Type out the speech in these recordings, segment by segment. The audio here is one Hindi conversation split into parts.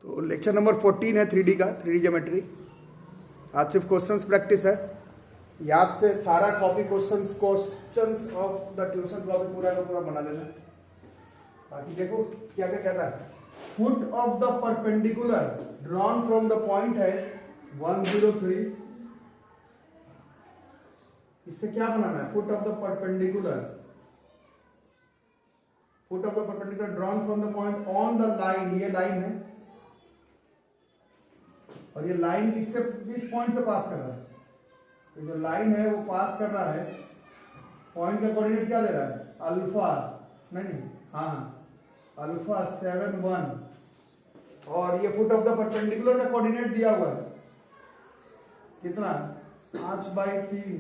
तो लेक्चर नंबर 14 है 3D का, 3D ज्योमेट्री। आज सिर्फ क्वेश्चंस प्रैक्टिस है। याद से सारा copy questions of the tuition copy पूरा का पूरा बना लेना। बाकी देखो क्या क्या कहता है। Foot of the perpendicular drawn from the point है 103। इससे क्या बनाना है? Foot of the perpendicular drawn from the point on the line. ये लाइन है और ये लाइन किससे, किस पॉइंट से पास कर रहा है? तो जो लाइन है वो पास कर रहा है, पॉइंट का कोऑर्डिनेट क्या दे रहा है? अल्फा, नहीं हाँ अल्फा 7 1। और ये फुट ऑफ द परपेंडिकुलर का कोऑर्डिनेट दिया हुआ है कितना? 5/3,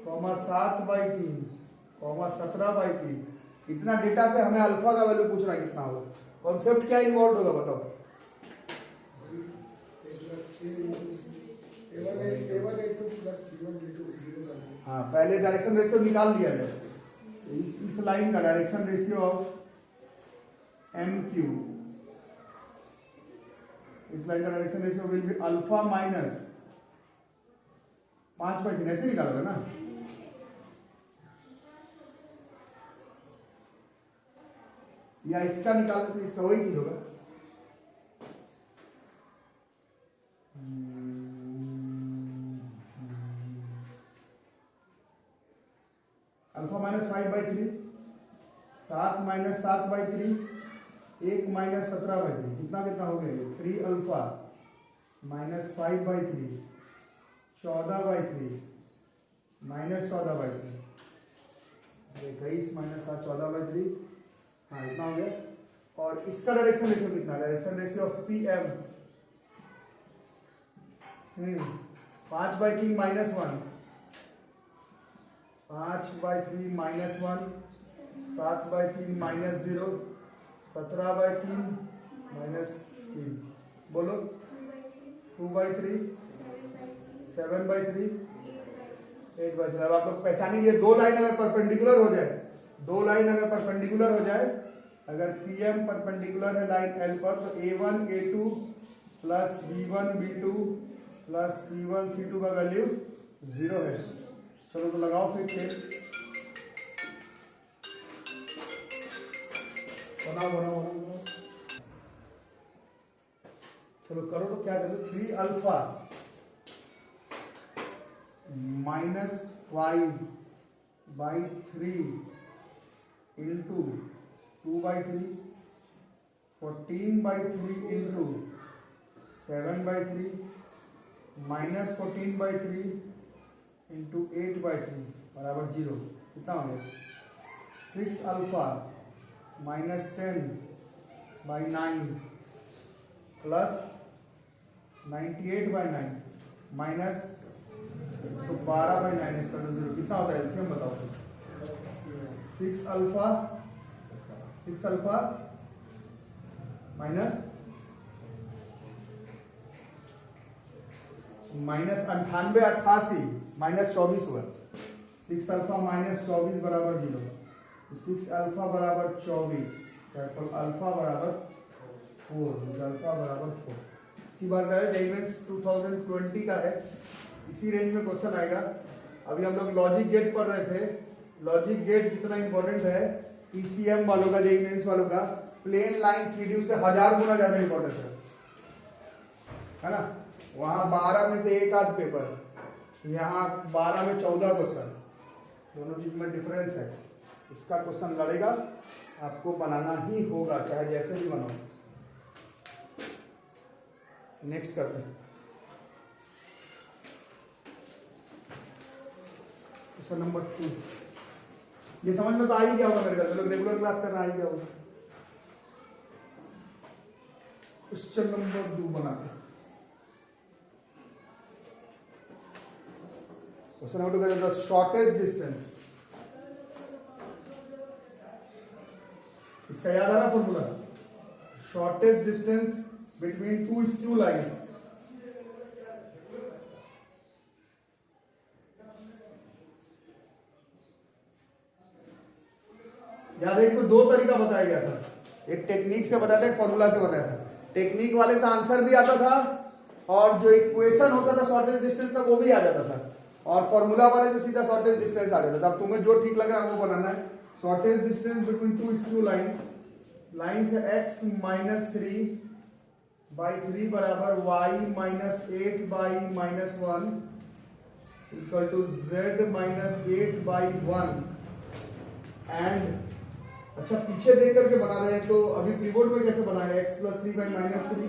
7/3, 17/3। इतना डेटा से हमें अल्फा का वैल्यू पूछ रहा है कितना होगा। कॉन्सेप्ट क्या इन्वॉल्व होगा बताओ? हाँ, पहले डायरेक्शन रेशियो निकाल लिया जाए। इस लाइन का direction ratio of M Q, इस लाइन का direction ratio will be alpha minus 5/3। ऐसे निकालोगे ना? या इसका निकाल देते, इसका वही चीज होगा। Alpha minus 5/3, 7 minus 7/3, 1 minus 17/3। कितना कितना हो गया? 3 अल्फा माइनस 5/3, 14/3 माइनस 14/3, 21 माइनस 7, 14/3। हाँ, इतना हो गया। और इसका डायरेक्शन रेशियो कितना? Direction ratio of P M 5/3 minus 1, 5/3 minus 1, 7/3 minus 0, 17/3 minus 3। बोलो 2/3, 7/3, 8/3। अब आप लोग पहचानी लिए, दो लाइन अगर परपेंडिकुलर हो जाए, अगर PM परपेंडिकुलर है लाइन L पर, तो A1 A2 plus B1 B2 plus C1 C2 का वैल्यू 0 है। चलो तो लगाओ फिर बनाओ। चलो करो तो क्या करो? 3 alpha minus 5/3 into 2/3, 14/3 into 7/3 minus 14/3 into 8/3 बराबर 0। कितना हो गया? 6 अल्फा माइनस 10/9 प्लस 98/9 माइनस 112/9 इसका 0। कितना होता है एलसीएम बताओ? 6 अल्फा माइनस 98/88 माइनस 24 हुआ। 6 अल्फा माइनस 24 बराबर 0। 6 अल्फा बराबर 24, अल्फा बराबर 4, अल्फा बराबर 4। इसी बार का है, एलिमेंट्स 2020 का है। इसी रेंज में क्वेश्चन आएगा। अभी हम लोग लॉजिक गेट पढ़ रहे थे। लॉजिक गेट जितना इंपॉर्टेंट है PCM वालों का, जेईई मेंस वालों का, प्लेन लाइन 3D से 1000 गुना ज्यादा इंपॉर्टेंट है ना? वहां 12 में से एक आध पेपर, यहाँ 12 में 14 क्वेश्चन, दोनों चीज में डिफरेंस है। इसका क्वेश्चन लड़ेगा, आपको बनाना ही होगा चाहे जैसे भी बनाओ। नेक्स्ट करते हैं क्वेश्चन नंबर 2। ये समझ में तो आ ही गया होगा मेरे ख्याल से, लोग रेगुलर क्लास करना आ ही गया होगा। क्वेश्चन नंबर 2 बनाते हैं। क्वेश्चन नंबर 2 का द शॉर्टेस्ट डिस्टेंस। इसका याद आ रहा formula? Shortest distance between to skew lines. याद है, इसमें दो तरीका बताया गया था। एक टेक्निक से बताया था, एक फॉर्मूला से बताया था। टेक्निक वाले से आंसर भी आता था और जो इक्वेशन होता था शॉर्टेज डिस्टेंस का वो भी आ जाता था, और फॉर्मूला वाले से सीधा शॉर्टेज डिस्टेंस आ जाता था। अब तुम्हें जो ठीक लगा वो बनाना है। Shortage distance between two screw lines, line से x माइनस 3/3 बराबर y minus 8/-1 equal to z minus 8/1। And अच्छा पीछे देख करके बना रहे हैं, तो अभी प्रीबोर्ड में कैसे बनाया x प्लस 3/-3?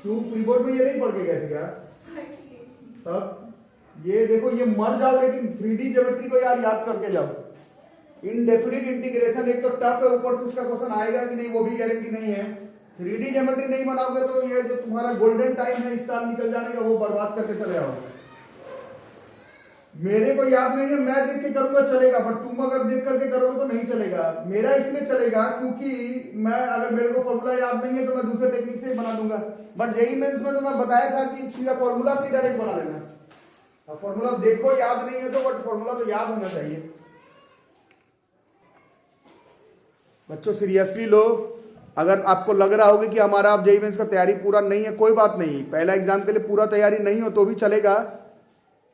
क्यों प्रीबोर्ड में ये नहीं पढ़ के गए थे क्या? तब ये देखो, ये मर जाओ लेकिन 3D ज्योमेट्री को यार याद करके जाओ। इनडेफिनिट इंटीग्रेशन एक तो टफ है, ऊपर से उसका क्वेश्चन आएगा कि नहीं वो भी गारंटी नहीं है। 3D ज्योमेट्री नहीं बनाओगे तो ये जो तुम्हारा गोल्डन टाइम है इस साल निकल जाने का वो बर्बाद करके चले आओगे। मेरे को याद नहीं है, मैं देख के करूंगा चलेगा, बट तुम अगर देख करके करोगे तो नहीं चलेगा। मेरा इसमें चलेगा क्योंकि मैं, अगर मेरे को फॉर्मूला याद नहीं है तो मैं दूसरे टेक्निक से ही बना दूंगा। बट जेईई मेंस में तो मैं बताया था कि सीधा फॉर्मूला से डायरेक्ट बना लेना। अब फॉर्मूला देखो याद नहीं है तो, बट फॉर्मूला तो याद होना चाहिए। बच्चों सीरियसली लो, अगर आपको लग रहा होगा कि हमारा अब जेईई मेंस का तैयारी पूरा नहीं है, कोई बात नहीं, पहला एग्जाम के लिए पूरा तैयारी नहीं हो तो भी चलेगा,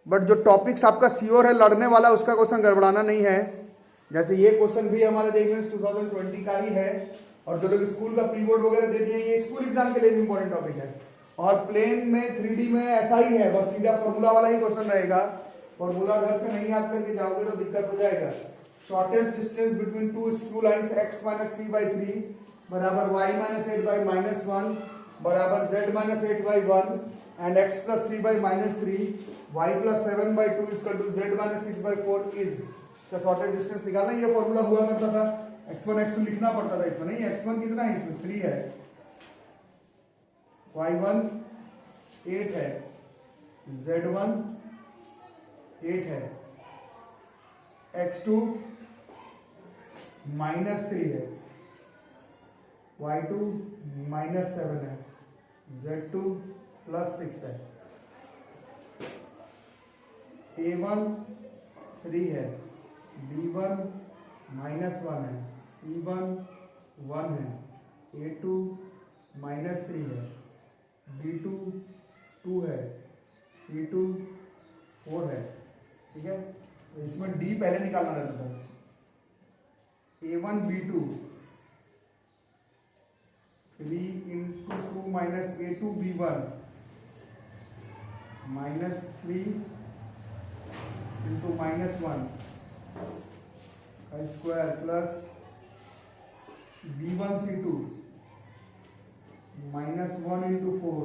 बट जो टॉपिक्स आपका श्योर है लड़ने वाला उसका क्वेश्चन गड़बड़ाना नहीं है। जैसे ये क्वेश्चन भी हमारे जेईई मेंस 2020 का ही है, और जो लोग स्कूल का प्री बोर्ड वगैरह दे दिए ये स्कूल एग्जाम के लिए इंपॉर्टेंट टॉपिक है। और प्लेन में 3D में ऐसा ही है, बस सीधा फॉर्मूला वाला ही क्वेश्चन रहेगा। फॉर्मूला घर से नहीं याद करके जाओगे तो दिक्कत हो जाएगा। Shortest distance between two screw lines x minus 3/3 बराबर y माइनस 8/-1 बराबर z minus 8/1 and x plus 3/-3 y plus 7/2 equal to z minus 6/4 is. इसका शॉर्टेज डिस्टेंस निकालना, ये फॉर्मूला हुआ करता था। x1 x2 लिखना पड़ता था, इसमें नहीं। x1 कितना है, इसमें 3 है, y1 8 है, z1 8 है, x2 -3 है, y2 -7 है, z2 +6 है, a1 3 है, b1 -1 है, c1 1 है, a2 -3 है, b2 2 है, c2 4 है। ठीक है, तो इसमें d पहले निकालना रहता था। a1 b2 3 into 2 minus a2 b1 minus 3 into -1 square plus b1 c2 -1 into 4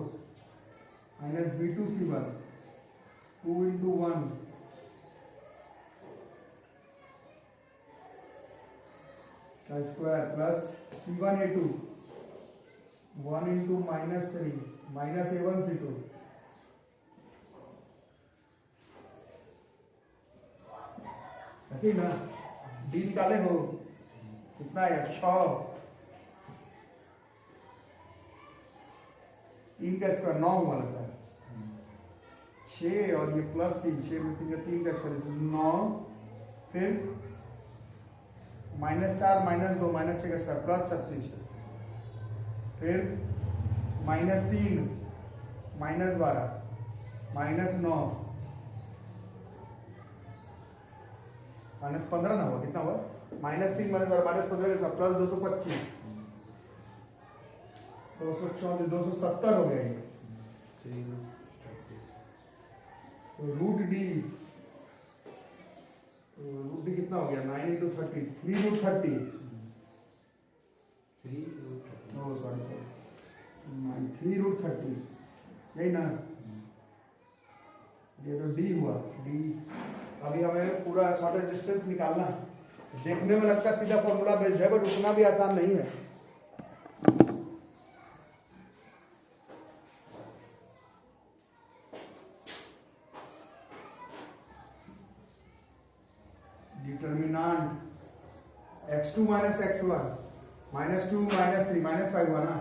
minus b2 c1 2 into 1 square plus c1 a2 1 into -3 minus a1 c2 ऐसे ही ना। डी निकाले हो कितना है, 6, 3 का स्क्वायर 9 हुआ लगता है, 6 और ये प्लस 3, 6 में 3 का स्क्वायर 9, फिर -4 -2 -6 का स्क्वायर प्लस 36, फिर -3 -12 -9 -15 ना हुआ, कितना हुआ, -3 -12 -15 के साथ प्लस 225 234 270 हो गया ये। तो रूट डी कितना हो गया, 9 into 30 3 root 30 सॉरी 3 root 30 यही ना। ये तो डी हुआ, डी। अभी हमें पूरा शॉर्टेज डिस्टेंस निकालना है। देखने में लगता है सीधा फॉर्मूला बेस्ड है, बट उतना भी आसान नहीं है। डिटर्मिनेंट x2 minus x1 -2 -3 -5 हुआ ना।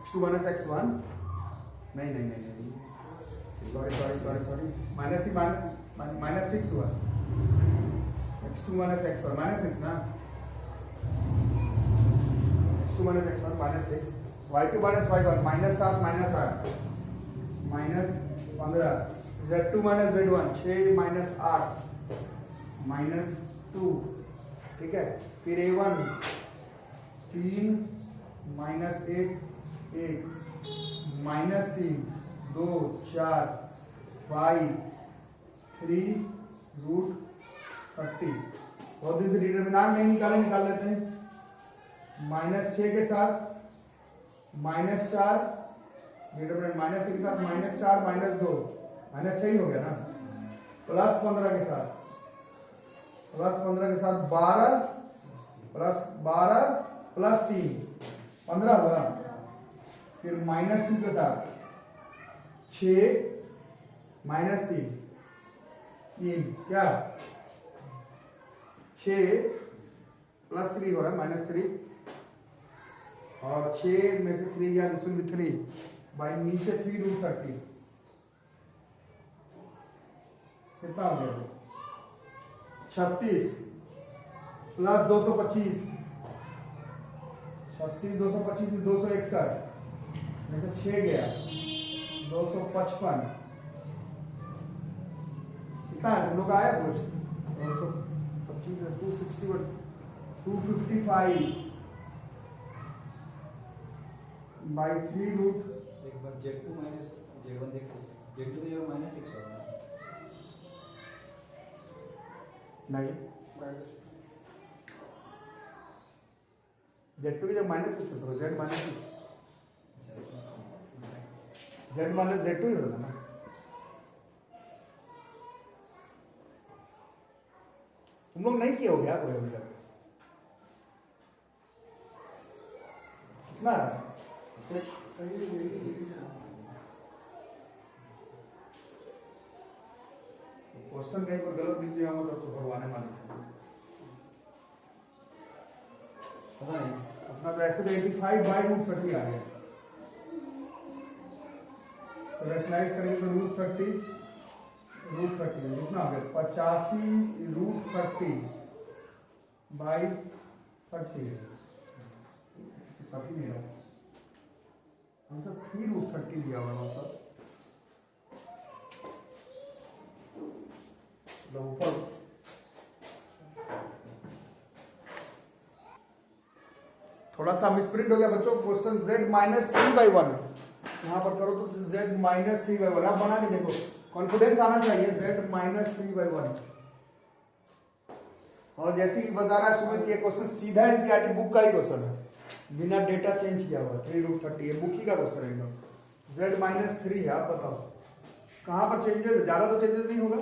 x2 minus x1 नहीं सॉरी -6 हुआ। x2 minus x1 -6 ना, x2 minus x1 minus 6, y2 minus y1 minus 7 minus 8 minus 15, z2 minus z1 6 minus 8 minus 2, ठीक है। फिर a1 3 minus 1 1 minus 3 2 4 y 3 root 30। बहुत दिन से डिटरमिनेंट नहीं निकाले, निकाल लेते हैं। माइनस 6 के साथ माइनस 4, डिटरमिनेंट माइनस 6 के साथ माइनस 4 माइनस 2 माइनस 6 ही हो गया ना, प्लस 15 के साथ 12 प्लस 12 प्लस 3 15 हुआ। फिर माइनस 2 के साथ 6 माइनस 3 क्या 6 प्लस 3 हो रहा है माइनस 3, और 6 में से 3 गया, इसमें भी 3 बाई नीचे 3 रूट 30 कितना हो गया 36 प्लस 225, 36 225 261 में से 6 गया 255, कितना है लोग आया कुछ 225 261 255 बाई 3 रूट। एक बार z2 माइनस z1 देख लीजिए, z2 की जगह माइनस 6 होगा नहीं, z2 की जगह माइनस 6 होगा, z माइनस z2 ही होगा ना। तुम लोग नहीं किए हो क्या कोई अभी तक? कितना क्वेश्चन कहीं पर गलत लिख दिया हो तो भगवान मालिक पता नहीं। अपना तो ऐसे तो 85 बाई रूट 30 आ गया, तो रैशनलाइज करेंगे तो रूट 30 कितना हो गया 85 रूट 30 बाई 30 नहीं रहा, हम सब 3 रूट 30 दिया हुआ मतलब ऊपर। थोड़ा सा मिसप्रिंट हो गया बच्चों, क्वेश्चन z माइनस 3/1 यहाँ पर करो तो z माइनस 3/1 आप बना के देखो, कॉन्फिडेंस आना चाहिए z माइनस 3/1। और जैसे कि बता रहा है सुमित, ये क्वेश्चन सीधा एनसीईआरटी बुक का ही क्वेश्चन है, बिना डेटा चेंज किया हुआ 3 रूट 30 ये बुक ही का क्वेश्चन है एकदम। z माइनस 3 है, आप बताओ कहाँ पर चेंजेस, ज्यादा तो चेंजेस नहीं होगा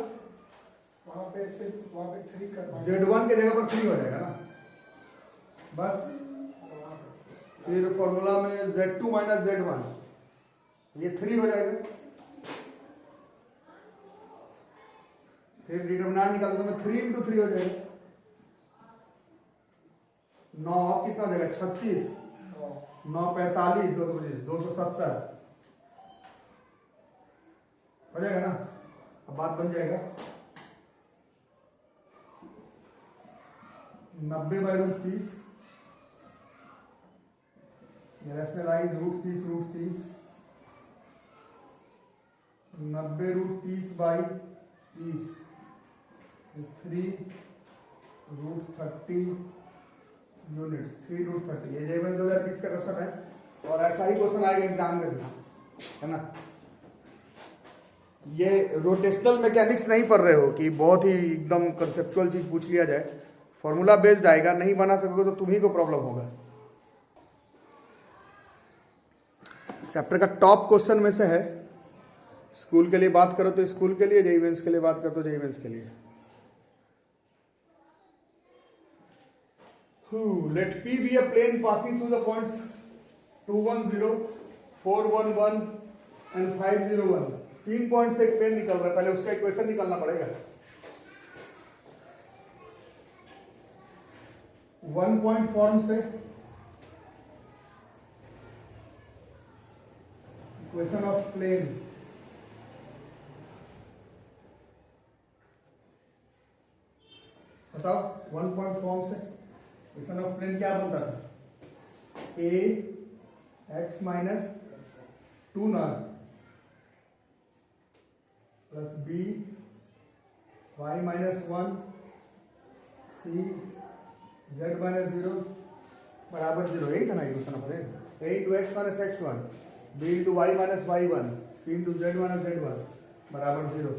वहाँ पे सिर्फ वहाँ पे 3 करना, z1 के जगह पर 3 हो जाएगा ना बस। फिर फॉर्मूला में z2 माइनस z1 ये 3 हो जाएगा। फिर डिटरमिनेंट निकालते समय 3 इंटू 3 हो जाएगा 9, कितना हो जाएगा 36 9 45 225 270 हो जाएगा ना। अब बात बन जाएगा 90 by root 30 rationalize root 30 90 root 30 by 30 3 root 30 units 3 root 30 ये जेईई 2030 का क्वेश्चन है, और ऐसा ही क्वेश्चन आएगा एग्जाम में भी, है ना। ये रोटेशनल मैकेनिक्स नहीं पढ़ रहे हो कि बहुत ही एकदम कंसेप्चुअल चीज पूछ लिया जाए, फॉर्मूला बेस्ड आएगा, नहीं बना सकोगे तो तुम्ही को प्रॉब्लम होगा। चैप्टर का टॉप क्वेश्चन में से है, स्कूल के लिए बात करो तो स्कूल के लिए, जेईई मेंस के लिए बात करो तो जेईई मेंस के लिए। Let P be a plane passing through the points 210, 411 and 501। 3 point से एक प्लेन निकल रहा है, पहले उसका इक्वेशन निकालना पड़ेगा। 1 पॉइंट फॉर्म से इक्वेशन ऑफ प्लेन, बताओ 1 पॉइंट फॉर्म से इक्वेशन ऑफ प्लेन क्या बनता था? ए एक्स माइनस 2 ना plus B Y minus 1 C Z minus 0 बराबर 0। यही था ना ये क्वेश्चन अपने। A into X minus X 1 B into Y minus Y 1 C into Z minus Z 1 बराबर 0।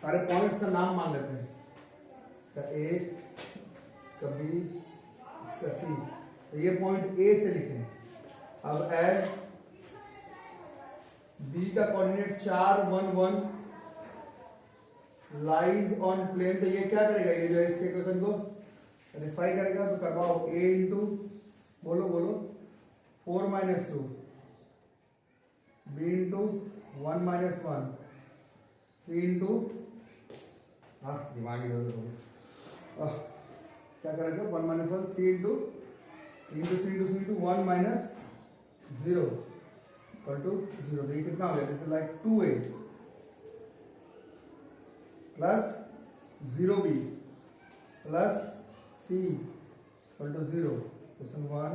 सारे पॉइंट्स का नाम मान लेते हैं, इसका ए, इसका बी, इसका सी। तो ये पॉइंट ए से लिखें। अब एज बी का कोऑर्डिनेट 4 1 1 लाइज ऑन प्लेन, तो ये क्या करेगा, ये जो है इसके इक्वेशन को सेटिस्फाई करेगा। तो करवाओ a इंटू बोलो 4 minus 2 b into 1 minus 1 c into दिमाग क्या करेगा 1 minus 1 c into 1 minus 0 equal to 0। तो ये कितना हो गया, this is like 2a plus 0b plus c equal to 0। Question 1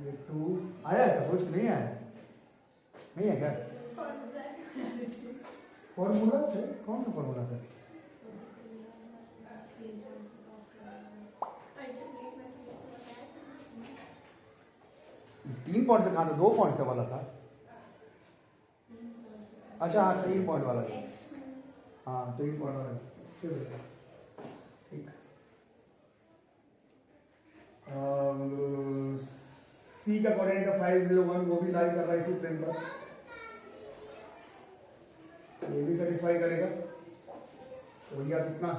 ये 2 आया ऐसा कुछ नहीं आया, नहीं है क्या फॉर्मूला से? कौन सा फॉर्मूला से? तीन पॉइंट से कहा था, 2 पॉइंट से वाला था। अच्छा हाँ 3 पॉइंट वाला था, हाँ 3 पॉइंट वाला ठीक। सी का कोऑर्डिनेट है 5 0 1, वो भी लाई कर रहा है इसी प्लेन पर, ये भी सेटिस्फाई करेगा। तो यह कितना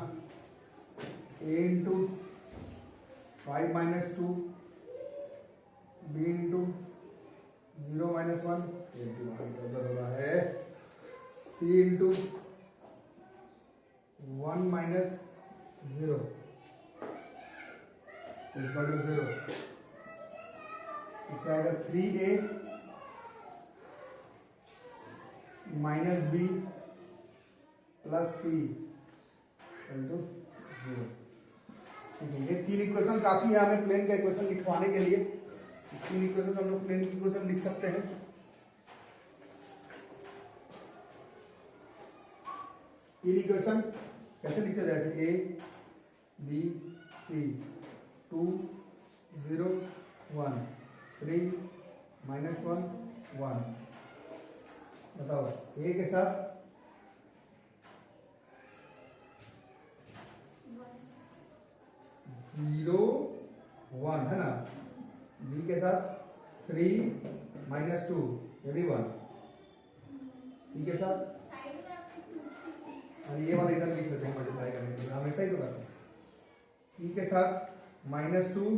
a into 5 minus 2 b into 0 minus 1 हो रहा है c into 1 minus 0 equal to 0। इससे आएगा 3a minus b plus c equal to 0। ठीक है, ये 3 इक्वेशन काफी है हमें प्लेन का इक्वेशन लिखवाने के लिए। इस 3 इक्वेशन हम लोग प्लेन की इक्वेशन लिख सकते हैं। तीन इक्वेशन कैसे लिखते हैं, जैसे a b c 2 0 1 3 माइनस 1 1। बताओ a के साथ 0 1 है ना, b के साथ 3 माइनस 2 ये भी 1, c के साथ ये वाला इधर लिख लेते हैं मल्टीप्लाई करने के लिए, हमेशा ही तो करते हैं। c के साथ माइनस 2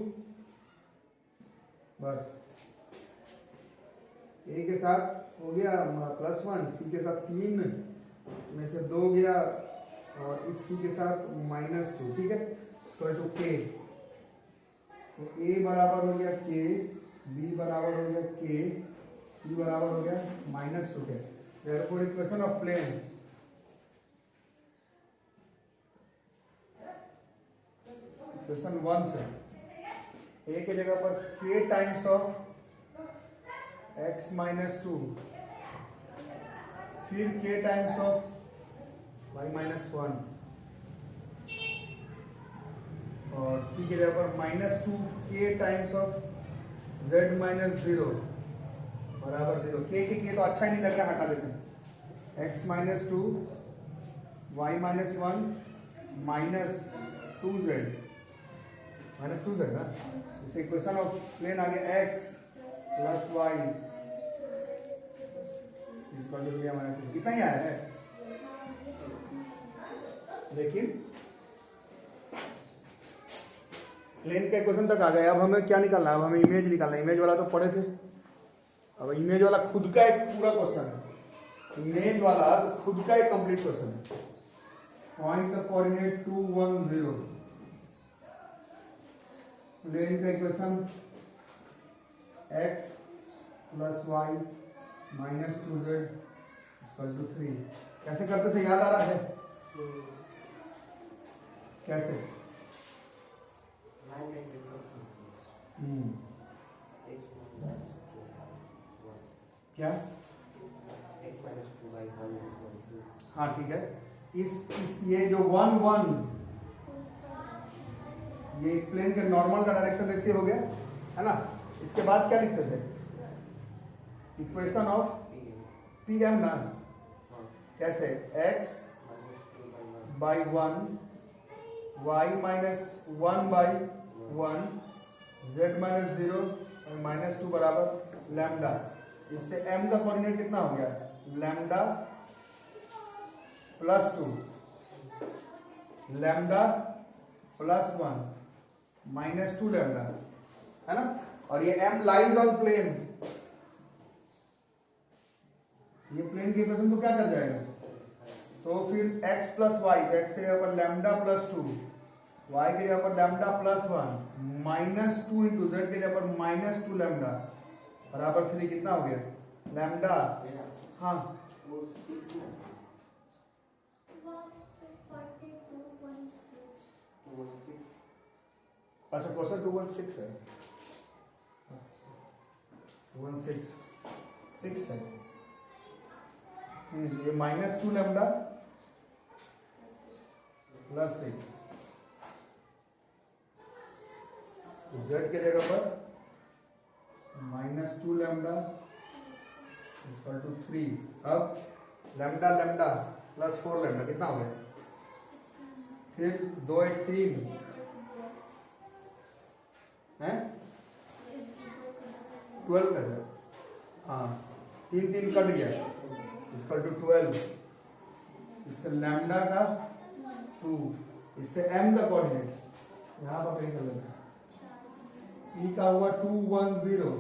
बस, a के साथ हो गया प्लस 1, c के साथ 3 में से 2 गया और इस c के साथ माइनस 2। ठीक है, इसको जो k, तो a बराबर हो गया k, b बराबर हो गया k, c बराबर हो गया माइनस 2 के। Therefore equation of plane question 1 से a के जगह पर k times of x minus 2, फिर k times of y minus 1 और c के जगह पर minus 2 k times of z minus 0 बराबर 0। k तो अच्छा ही नहीं लग रहा, हटा देते हैं। x minus 2 y minus 1 minus 2z ना, इस इक्वेशन ऑफ प्लेन आ गया x plus Y equal to minus, इतना ही आया है। लेकिन प्लेन का इक्वेशन तक आ गए, अब हमें क्या निकालना है, अब हमें इमेज निकालना है। इमेज वाला तो पढ़े थे, अब इमेज वाला खुद का एक पूरा क्वेश्चन है। इमेज वाला तो खुद का एक कंप्लीट क्वेश्चन है। पॉइंट का कोऑर्डिनेट 2 1 0, प्लेन का equation x plus Y minus 2z equal to 3। कैसे करते थे, याद आ रहा है कैसे? क्या? हाँ ठीक है, इस ये जो 1 1 ये इस प्लेन के नॉर्मल का डायरेक्शन ऐसे हो गया है ना। इसके बाद क्या लिखते थे? इक्वेशन ऑफ पी एम ना, कैसे? x by 1 y minus 1 by 1 z minus 0 और -2 बराबर लैम्डा। इससे m का कोऑर्डिनेट कितना हो गया? Lambda plus 2 lambda plus 1 -2 lambda, है ना। और ये m लाइज ऑन प्लेन, ये प्लेन की इक्वेशन तो क्या कर जाएगा? तो फिर x प्लस वाई, x के ऊपर लैम्डा प्लस 2, y के ऊपर लैम्डा प्लस 1 -2 इंटू z के ऊपर -2 लैम्डा बराबर 3 कितना हो गया? लैम्डा, हाँ अच्छा क्वेश्चन 216 है, 216 है। ये -2 लैम्डा प्लस 6 z के जगह पर -2 लैम्डा इक्वल टू 3। अब लैम्डा लैम्डा प्लस 4 लैम्डा कितना हो गया? फिर 2 1 3 है 12 कैसे? हाँ 3 3 कट गया, इसका टू 12, इससे लैम्डा का 2, इससे m का कोऑर्डिनेट यहाँ पर कहीं कर लेना, e का हुआ 2 1 0,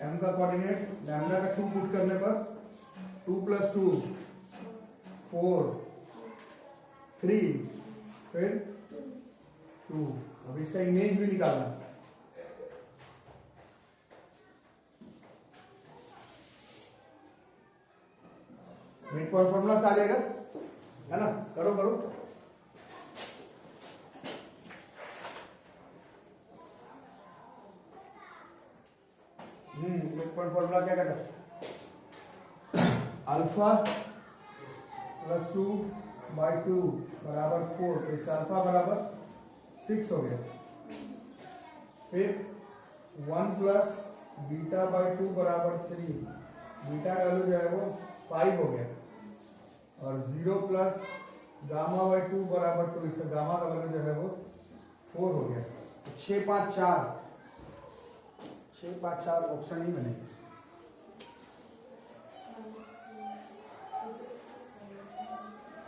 m का कोऑर्डिनेट लैम्डा का 2 पुट करने पर 2 प्लस 2 4 3 फिर 2। अब इसका इमेज भी निकालना, मिड पॉइंट फॉर्मूला चलेगा, है ना। करो करो, मिड पॉइंट फॉर्मूला क्या कहता है? अल्फा प्लस 2 बाई 2 बराबर 4, तो इससे अल्फा बराबर 6 हो गया। फिर 1 प्लस बीटा बाई 2 बराबर 3, बीटा का वैल्यू जो है वो 5 हो गया। और 0 प्लस गामा बाई 2 बराबर 2, इससे गामा का वैल्यू जो है वो 4 हो गया। तो 6 5 4 ऑप्शन ही बनेगा।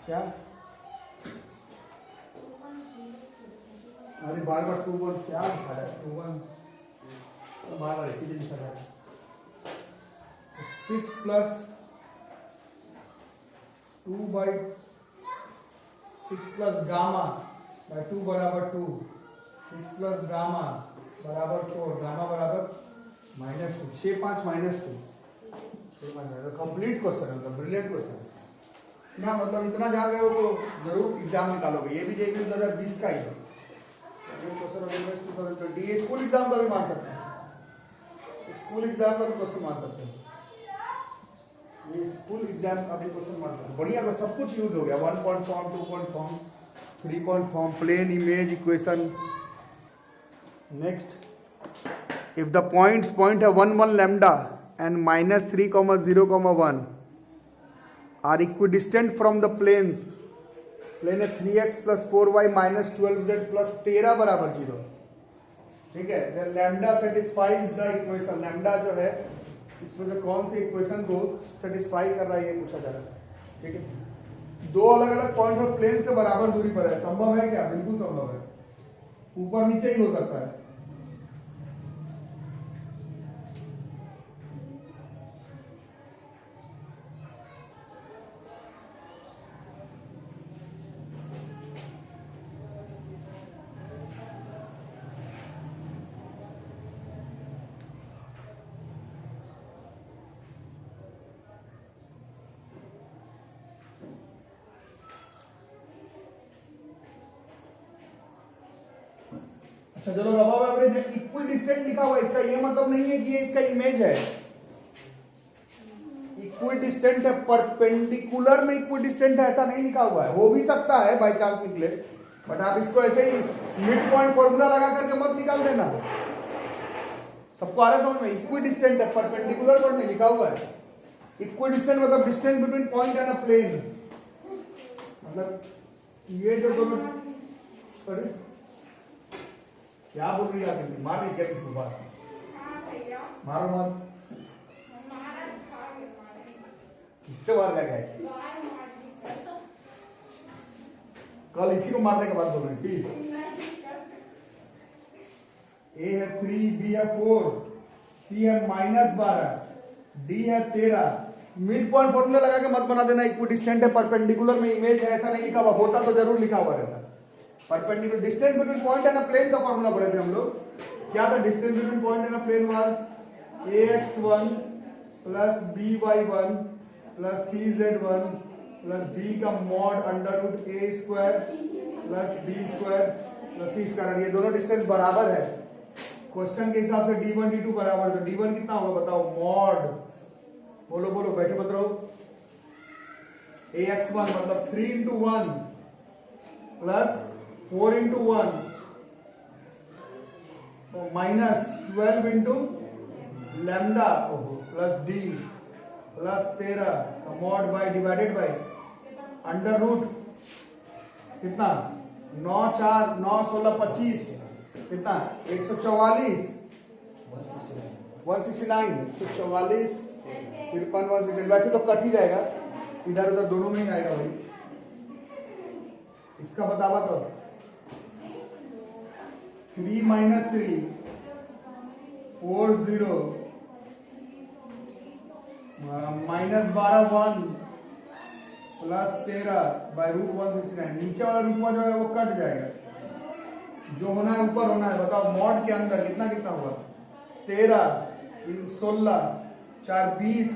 क्या? अरे बार बार 2 1 क्या लिखा है? 2 1 बार बार एक ही लिखा है। 6 plus 2 by 6 plus gamma by 2 बराबर 2, 6 प्लस गामा बराबर 4, गामा बराबर -2, 6 5 -2, 6 5 कंप्लीट क्वेश्चन है, ब्रिलियंट क्वेश्चन ना। मतलब इतना जान रहे हो तो जरूर एग्जाम निकालोगे। ये भी JEE 2020 का ही है, क्वेश्चन ऑफ इंटरेस्ट 2020। ये स्कूल एग्जाम का भी मान सकते हैं, स्कूल एग्जाम का भी क्वेश्चन मान सकते हैं, ये स्कूल एग्जाम का भी क्वेश्चन मान सकते हैं। बढ़िया, सब कुछ यूज हो गया, 1 point form, 2 point form, 3 point form, plane image equation. Next, if the point है 1 1 lambda and -3, 0, 1 are equidistant from the planes, plane है 3x plus 4y minus 12z plus 13 बराबर 0, ठीक है। Then lambda satisfies the equation, lambda जो है इसमें से कौन सी इक्वेशन को सेटिस्फाई कर रहा है ये पूछा जा रहा है, ठीक है। दो अलग अलग पॉइंट और प्लेन से बराबर दूरी पर है, संभव है क्या? बिल्कुल संभव है, ऊपर नीचे ही हो सकता है। अच्छा चलो, अब आपने जो इक्विडिस्टेंट लिखा हुआ है इसका ये मतलब नहीं है कि ये इसका इमेज है, इक्विडिस्टेंट है, परपेंडिकुलर में इक्विडिस्टेंट है ऐसा नहीं लिखा हुआ है, हो भी सकता है बाई चांस निकले, बट आप इसको ऐसे ही मिड पॉइंट फॉर्मूला लगा करके मत निकाल देना। सबको आ रहा है समझ में? इक्विडिस्टेंट है, परपेंडिकुलर पर नहीं लिखा हुआ है। इक्विडिस्टेंट मतलब distance between point and a plane, मतलब ये जो दोनों, अरे क्या बोल रही है आगे, मार रही क्या किसको? बात मारो मत, किससे मार क्या है? कल इसी को मारने के बाद बोल रही थी। ए है 3, बी है 4, सी है -12, डी है 13। मिड पॉइंट फॉर्मूला लगा के मत बना देना, इक्विडिस्टेंट है, परपेंडिकुलर में इमेज है ऐसा नहीं लिखा हुआ, होता तो जरूर लिखा हुआ रहता। Perpendicular distance between point and a plane का फॉर्मूला पढ़े थे हम लोग। क्या था? Distance between point and a plane was ax1 प्लस by1 plus cz1 plus d का mod √a² plus b² plus c²। ये दोनों डिस्टेंस बराबर है। क्वेश्चन के हिसाब से d1 d2 बराबर, तो d1 कितना होगा बताओ? मॉड, बोलो बोलो, बैठे मत रहो। ax1 मतलब 3 into 1 plus 4 into 1 minus 12 into lambda plus D plus 13 mod by divided by under root कितना? 9 4 9 16 25 कितना? 144 169 144 53 169। वैसे तो कट ही जाएगा, इधर उधर दोनों में ही आएगा भाई। इसका बतावा तो 3 - 3 4 0 -12 1 प्लस 13 बाय √169। नीचे वाला रूट जो है वो कट जाएगा, जो होना है ऊपर होना है। बताओ मॉड के अंदर कितना कितना हुआ? 13 3 16 4 20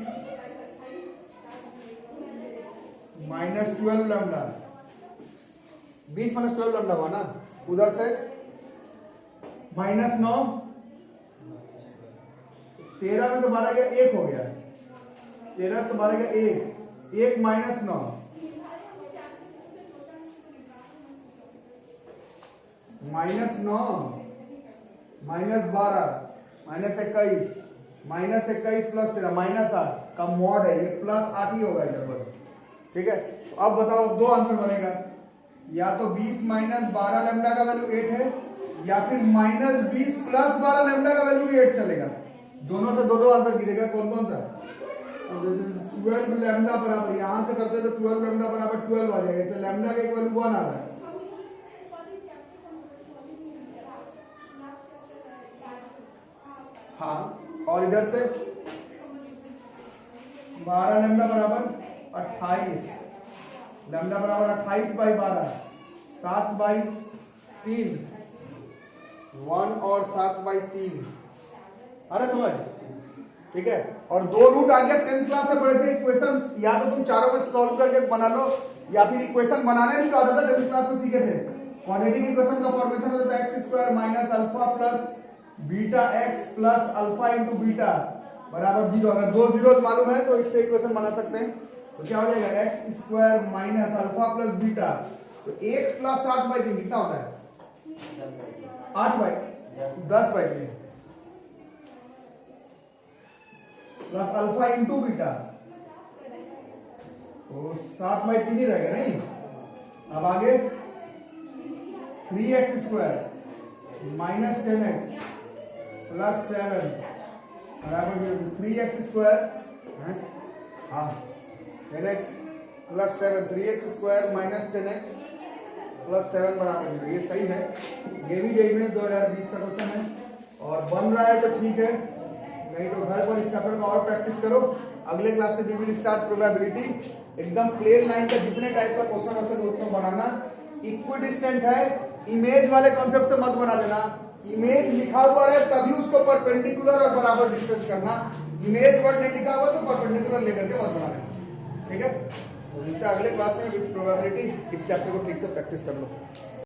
-12 लैम्डा, 20 - 12 लैम्डा हुआ ना। उधर से -9, 13 में से 12 गया 1 हो गया, 13 से 12 गया 1 -9 -9 -12 -21 प्लस 13 -8 का मॉड है, ये +8 ही होगा इधर बस। ठीक है, तो अब बताओ दो आंसर बनेगा, या तो 20 - 12 लैम्डा का वैल्यू 8 है, या फिर -20 + 12 लैम्डा का वैल्यू भी 8 चलेगा। दोनों से दो आंसर गिरेगा, कौन कौन सा? दिस इज 12 लैम्डा बराबर, यहां से करते तो 12 लैम्डा बराबर 12 आ जाएगा। इससे लैम्डा का एक वैल्यू 1 आ रहा है। हाँ, और इधर से 12 लैम्डा बराबर 28, लैम्डा बराबर 28 बाई 12 7/3 1 और 7/3। अरे समझ, ठीक है। और दो रूट आ गया, 10th क्लास से पढ़े थे इक्वेशन, या तो तुम चारों में सॉल्व करके बना लो, या फिर इक्वेशन बनाने भी आता था, 10th क्लास में सीखे थे। क्वाड्रेटिक इक्वेशन का फॉर्मेशन होता है x² minus alpha plus beta x plus alpha into beta बराबर 0। अगर दो जीरोस मालूम है तो इससे इक्वेशन बना सकते हैं। तो क्या हो जाएगा? x² minus alpha plus beta, तो 1 + 7/3 कितना होता है? 10/3 प्लस अल्फा इंटू बीटा, तो 7/3 ही रहेगा नहीं। अब आगे 3x² माइनस 10x प्लस 7 बराबर 3x², हाँ 10x plus 7, 3x² minus 10x plus 7 बराबर 0। ये सही है, ये भी जेईई में 2020 का क्वेश्चन है, और बन रहा है तो ठीक है, नहीं तो घर पर इस चैप्टर का और प्रैक्टिस करो। अगले क्लास से वी विल स्टार्ट प्रोबेबिलिटी। एकदम प्लेन लाइन का जितने टाइप का क्वेश्चन हो सके उतना बनाना। इक्विडिस्टेंट है, इमेज वाले कॉन्सेप्ट से मत बना देना। इमेज लिखा हुआ है तभी उसको परपेंडिकुलर और बराबर डिस्कस करना। इमेज वर्ड नहीं लिखा हुआ तो परपेंडिकुलर लेकर के मत बना देना, ठीक है। तो अगले क्लास में विद प्रोबेबिलिटी इस चैप्टर को ठीक से प्रैक्टिस कर लो।